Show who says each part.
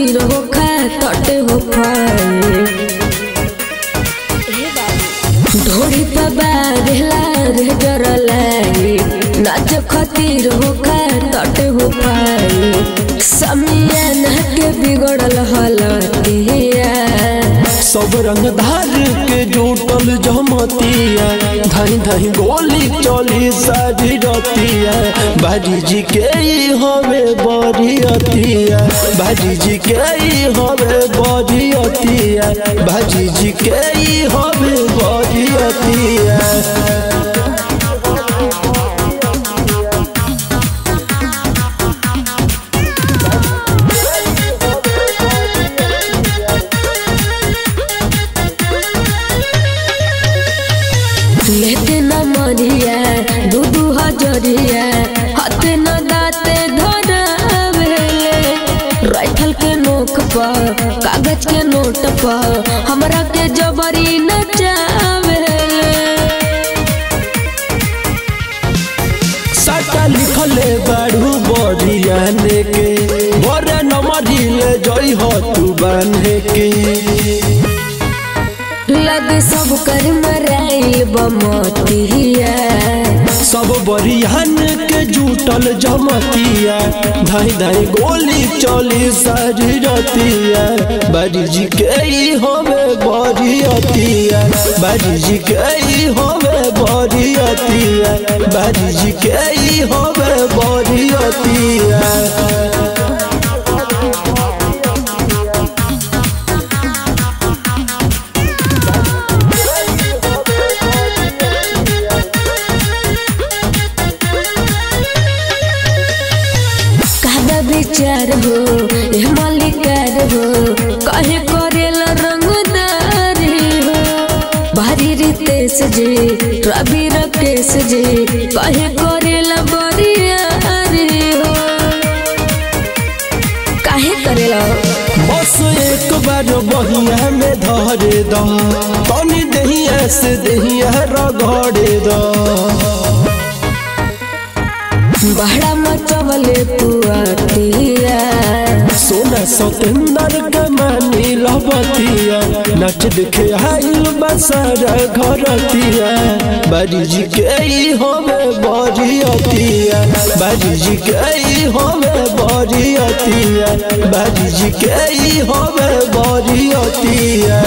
Speaker 1: खातिर हो खाए तटे हो खाए ढोड़ी पे बारेला रे जरलाई नाच खातिर हो खाए तटे हो खाए समियान के बिगड़ल हलतिया
Speaker 2: सब रंग धार के जुटल जमतिया धाई धाई गोली चली सारी रतिया बाजी जी के हवे बरियतिया बाजी जी के हवे बरियतिया बाजी जी के हवे बरियतिया
Speaker 1: लेते न मरिया दूधू हजरिया हाथे न दाते धरावेले राइफल के नोक पर कागज के नोट पर हमरा के जबरी नचावेले
Speaker 2: साटा लिखले बाड़ू बरिया ने के बरे न मरिले जई हो तू बान्हे के
Speaker 1: लगे सब कर मराइल बमतिया
Speaker 2: सब बरियान के जुटल जमतिया धाई धाई गोली चली सारी रतिया बाजी जी के हवे बरियतिया बाजी जी के हवे बरियतिया बाजी जी के हवे बरियतिया
Speaker 1: विचार हो मलिकार हो कहे करेला रंगदारी हो भारी रितेश जी रवि राकेश जी कहे करेला बरियारी हो काहे करेला
Speaker 2: बस एक बार बहिया में धरे द तनी दहिया से दहिया रगड़े द
Speaker 1: बहड़ा मचवले पुआतिया
Speaker 2: सोना सतेंदर के मानी लबतिया नच देखे आइल बसारा घरतिया बाजी जी के हवे बरियतिया बाजी जी के हवे बरियतिया बाजी जी के हवे बरियतिया।